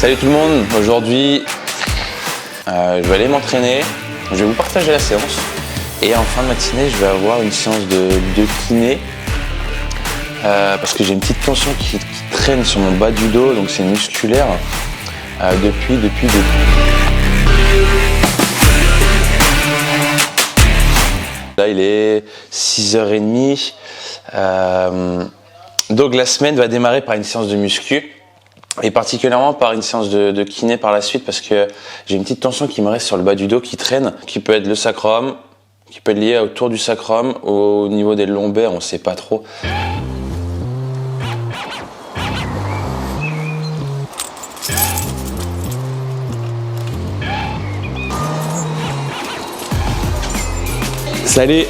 Salut tout le monde, aujourd'hui je vais aller m'entraîner, je vais vous partager la séance et en fin de matinée je vais avoir une séance de kiné parce que j'ai une petite tension qui traîne sur mon bas du dos, donc c'est musculaire depuis. Là il est 6h30, donc la semaine va démarrer par une séance de muscu. Et particulièrement par une séance de kiné par la suite parce que j'ai une petite tension qui me reste sur le bas du dos qui traîne, qui peut être le sacrum, qui peut être lié autour du sacrum, au niveau des lombaires, on sait pas trop. Salut.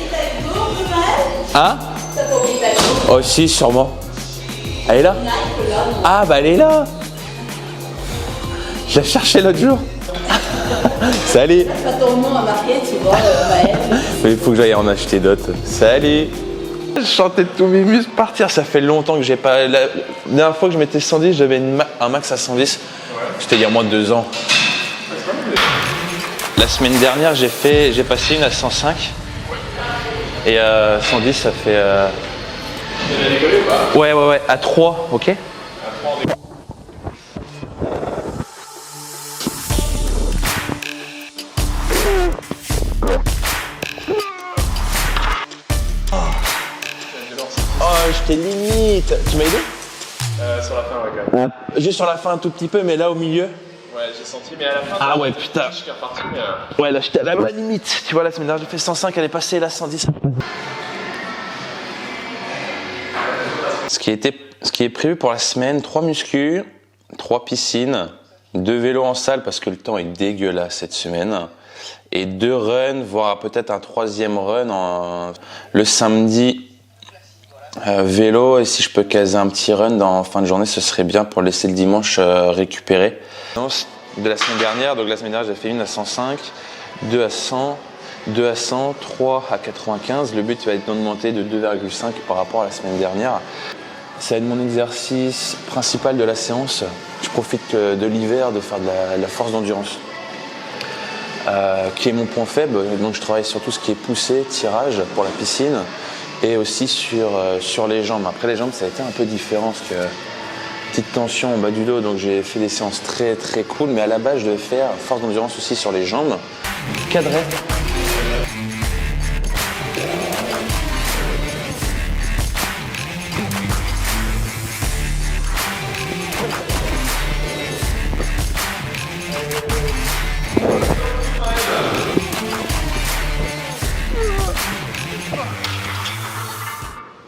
Hein? Oh si, sûrement. Elle est là? Ah bah elle est là. Je l'ai cherché l'autre jour. Salut. Pas ton nom à marquer, tu vois, Maëlle. Mais il faut que j'aille en acheter d'autres. Salut. Je sentais tous mes muscles partir. Ça fait longtemps que j'ai pas... La dernière fois que je mettais 110, j'avais un max à 110. C'était il y a moins de 2 ans. La semaine dernière, j'ai passé une à 105. Et 110, ça fait... Ouais, à 3, ok? Oh, j'étais limite. Tu m'as aidé? Sur la fin, ouais, quand même. Juste sur la fin un tout petit peu, mais là au milieu. Ouais, j'ai senti, mais à la fin. Ah ouais, putain. Je suis reparti, mais. Ouais, là j'étais à la limite. Tu vois, la semaine dernière j'ai fait 105, elle est passée là 110. Ce qui est prévu pour la semaine, 3 muscu, 3 piscines, 2 vélos en salle parce que le temps est dégueulasse cette semaine. Et 2 runs, voire peut-être un 3e run le samedi. Vélo, et si je peux caser un petit run en fin de journée, ce serait bien pour laisser le dimanche récupérer. De la semaine dernière, donc la semaine dernière j'ai fait une à 105, 2 à 100, 2 à 100, 3 à 95. Le but va être d'augmenter de 2,5 par rapport à la semaine dernière. Ça va être mon exercice principal de la séance. Je profite de l'hiver de faire de la force d'endurance, qui est mon point faible. Donc je travaille sur tout ce qui est poussée, tirage pour la piscine. Et aussi sur les jambes. Après les jambes ça a été un peu différent parce que petite tension au bas du dos, donc j'ai fait des séances très très cool, mais à la base je devais faire force d'endurance aussi sur les jambes. Cadré.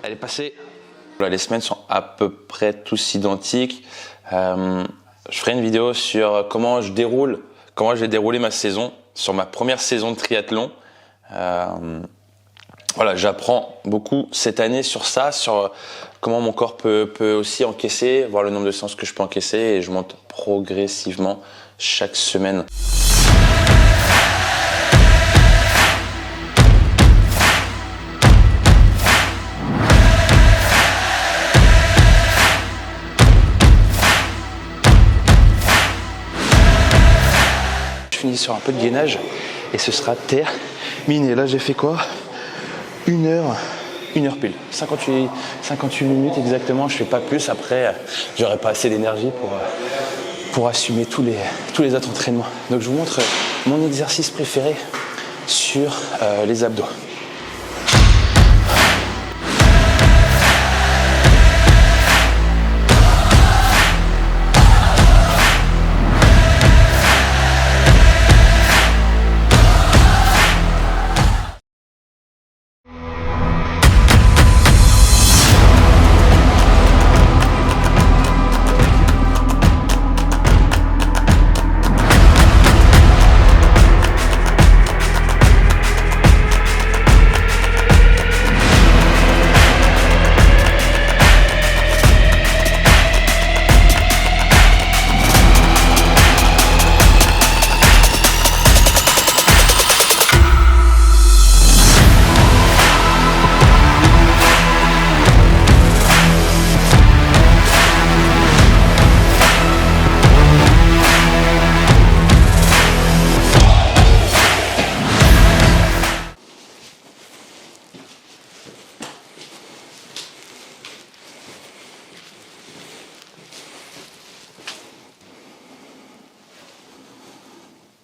Elle est passée. Les semaines sont à peu près tous identiques. Je ferai une vidéo sur comment j'ai déroulé ma saison, sur ma première saison de triathlon. Voilà, j'apprends beaucoup cette année sur ça, sur comment mon corps peut aussi encaisser, voir le nombre de séances que je peux encaisser, et je monte progressivement chaque semaine. Je finis sur un peu de gainage et ce sera terminé. Là j'ai fait quoi? 1 heure pile, 58 minutes exactement. Je fais pas plus, après j'aurai pas assez d'énergie pour assumer tous les autres entraînements. Donc je vous montre mon exercice préféré sur les abdos.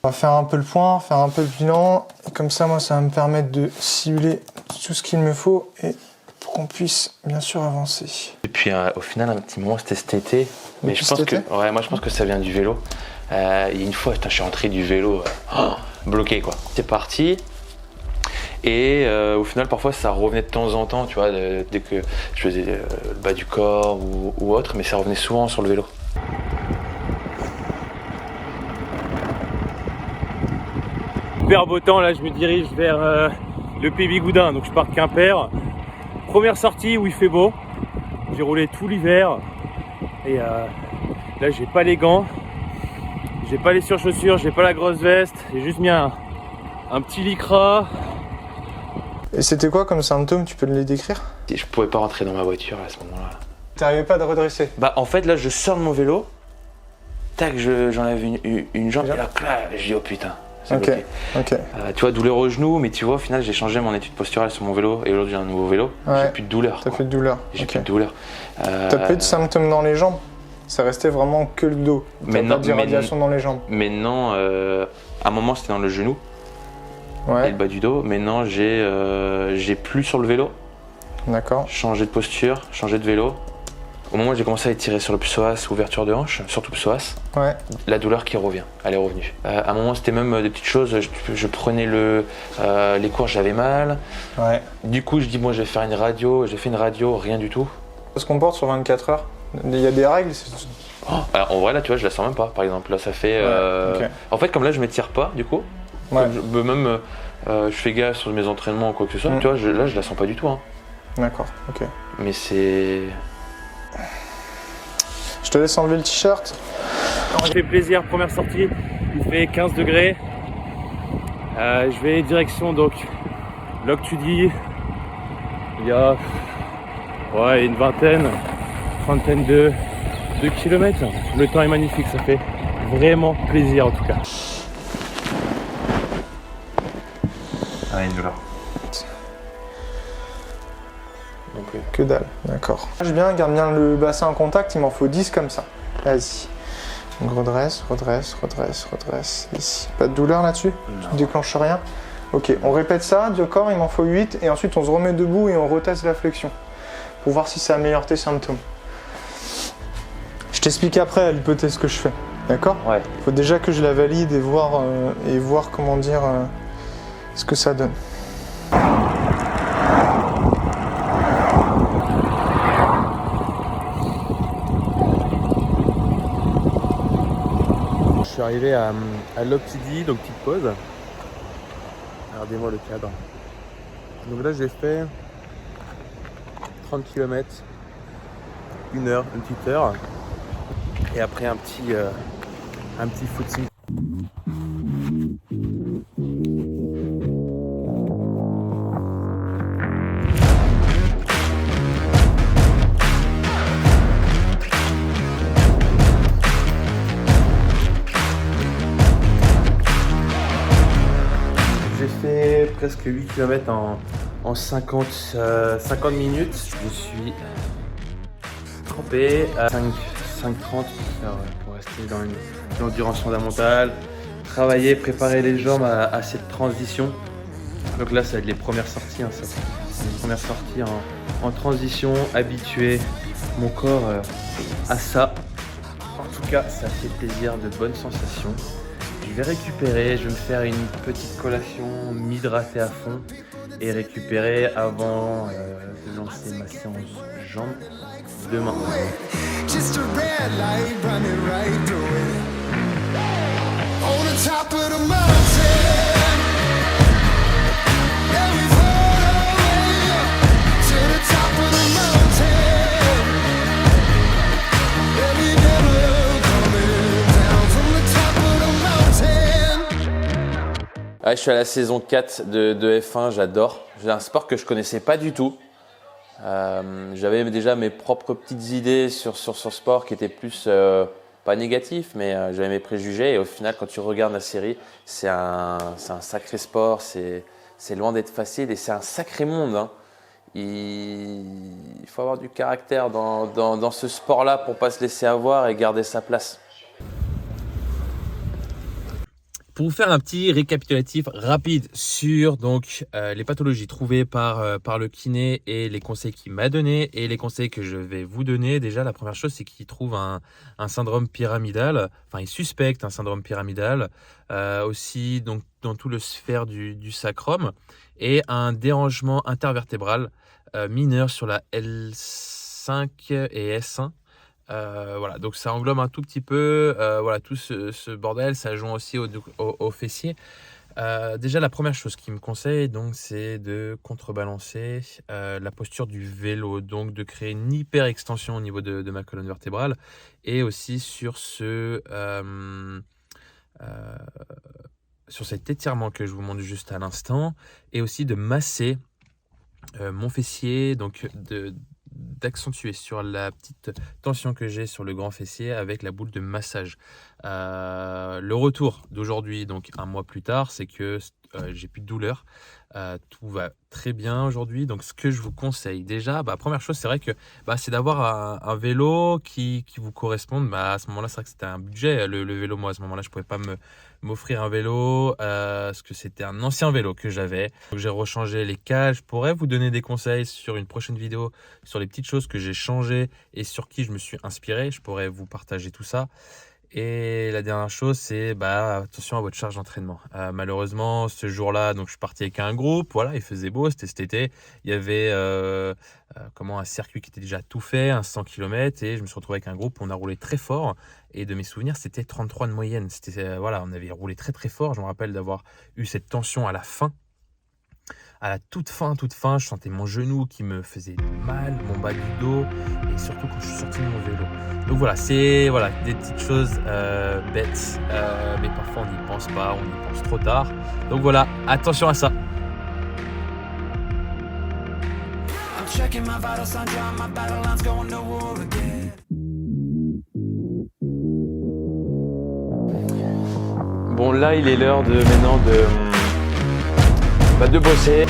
On va faire un peu le point, faire un peu le bilan. Et comme ça, moi, ça va me permettre de cibler tout ce qu'il me faut et pour qu'on puisse bien sûr avancer. Et puis au final, un petit moment, c'était cet été. Mais Depuis je pense cet que, été ouais, moi, je pense que ça vient du vélo. Il y a une fois, putain, je suis rentré du vélo bloqué, quoi. C'est parti. Et au final, parfois, ça revenait de temps en temps, tu vois, dès que je faisais le bas du corps ou autre, mais ça revenait souvent sur le vélo. Super beau temps, là je me dirige vers le Pays Bigoudin, donc je pars de Quimper. Première sortie où il fait beau, j'ai roulé tout l'hiver et là j'ai pas les gants, j'ai pas les surchaussures, j'ai pas la grosse veste, j'ai juste mis un petit lycra. Et c'était quoi comme symptôme? Tu peux les décrire? Je pouvais pas rentrer dans ma voiture à ce moment-là. T'arrivais pas à te redresser? Bah en fait là je sors de mon vélo, tac j'enlève une jambe et là je dis oh putain. Ok. Tu vois, douleur au genou, mais tu vois, au final, j'ai changé mon étude posturale sur mon vélo et aujourd'hui j'ai un nouveau vélo. Ouais. J'ai plus de douleur. T'as plus de douleur. J'ai plus de douleur. T'as plus de symptômes dans les jambes? Ça restait vraiment que le dos. T'as pas d'irradiation dans les jambes? Maintenant, à un moment c'était dans le genou et le bas du dos. Maintenant, j'ai plus sur le vélo. D'accord. Changé de posture, changé de vélo. Au moment où j'ai commencé à étirer sur le psoas, ouverture de hanche, surtout psoas, la douleur qui revient, elle est revenue. À un moment, c'était même des petites choses, je prenais les courses, j'avais mal. Ouais. Du coup, je dis, moi, je vais faire une radio. J'ai fait une radio, rien du tout. Ça se comporte sur 24 heures? Il y a des règles? Alors, en vrai, là, tu vois, je la sens même pas, par exemple. Là, ça fait... En fait, comme là, je m'étire pas, du coup. Je fais gaffe sur mes entraînements ou quoi que ce soit. Tu vois, là, je la sens pas du tout. Hein. D'accord, ok. Mais c'est... Je te laisse enlever le t-shirt. Ça fait plaisir, première sortie, il fait 15 degrés. Je vais direction donc Loctudy. Il y a une trentaine de kilomètres. Le temps est magnifique, ça fait vraiment plaisir en tout cas. Ah, une douleur. Que dalle, d'accord. Garde bien le bassin en contact, il m'en faut 10 comme ça. Vas-y. Donc redresse. Ici. Pas de douleur là-dessus? Tu ne déclenches rien? Ok, on répète ça, du corps, il m'en faut 8, et ensuite on se remet debout et on reteste la flexion. Pour voir si ça améliore tes symptômes. Je t'explique après l'hypothèse que je fais, d'accord? Ouais. Faut déjà que je la valide et voir comment dire ce que ça donne. Je suis arrivé à Loctudy, donc petite pause. Regardez-moi le cadre. Donc là j'ai fait 30 km, 1 heure, une petite heure. Et après un petit footing. J'ai fait presque 8 km en 50 minutes. Je suis trempé à 5h30 pour rester dans l'endurance fondamentale. Travailler, préparer les jambes à cette transition. Donc là, ça va être les premières sorties. C'est les premières sorties en transition, habituer mon corps à ça. En tout cas, ça fait plaisir, de bonnes sensations. Je vais récupérer, je vais me faire une petite collation, m'hydrater à fond et récupérer avant de lancer ma séance jambes demain. Just a red light running right through it. On the top of the mountain. Yeah, we've heard our way to the top of the mountain. Yeah, we never coming down from the top of the mountain. Je suis à la saison 4 de F1, j'adore. C'est un sport que je connaissais pas du tout. J'avais déjà mes propres petites idées sur ce sport qui étaient plus pas négatifs, mais j'avais mes préjugés. Et au final, quand tu regardes la série, c'est un sacré sport, c'est loin d'être facile et c'est un sacré monde. Hein. Il faut avoir du caractère dans ce sport-là pour pas se laisser avoir et garder sa place. Pour vous faire un petit récapitulatif rapide sur donc les pathologies trouvées par le kiné et les conseils qu'il m'a donné et les conseils que je vais vous donner. Déjà, la première chose, c'est qu'il trouve un syndrome pyramidal. Enfin, il suspecte un syndrome pyramidal aussi donc dans tout le sphère du sacrum et un dérangement intervertébral mineur sur la L5 et S1. Voilà, donc ça englobe un tout petit peu voilà, tout ce bordel, ça joint aussi au fessier. Déjà, la première chose qu'il me conseille, donc, c'est de contrebalancer la posture du vélo, donc de créer une hyper extension au niveau de ma colonne vertébrale et aussi sur sur cet étirement que je vous montre juste à l'instant et aussi de masser mon fessier, donc d'accentuer sur la petite tension que j'ai sur le grand fessier avec la boule de massage. Le retour d'aujourd'hui, donc un mois plus tard, c'est que j'ai plus de douleur. Tout va très bien aujourd'hui. Donc, ce que je vous conseille déjà, première chose, c'est vrai que c'est d'avoir un vélo qui vous corresponde. À ce moment-là, c'est vrai que c'était un budget. Le vélo, moi, à ce moment-là, je ne pouvais pas m'offrir un vélo parce que c'était un ancien vélo que j'avais. Donc, j'ai rechangé les cales. Je pourrais vous donner des conseils sur une prochaine vidéo sur les petites choses que j'ai changées et sur qui je me suis inspiré. Je pourrais vous partager tout ça. Et la dernière chose, c'est attention à votre charge d'entraînement. Malheureusement, ce jour-là, donc je suis parti avec un groupe. Voilà, il faisait beau, c'était cet été. Il y avait un circuit qui était déjà tout fait, un 100 km, et je me suis retrouvé avec un groupe. On a roulé très fort. Et de mes souvenirs, c'était 33 de moyenne. C'était on avait roulé très très fort. Je me rappelle d'avoir eu cette tension à la fin. À la toute fin, je sentais mon genou qui me faisait mal, mon bas du dos, et surtout quand je suis sorti de mon vélo. Donc voilà, c'est des petites choses bêtes, mais parfois on n'y pense pas, on y pense trop tard. Donc voilà, attention à ça. Bon, là il est l'heure de bosser.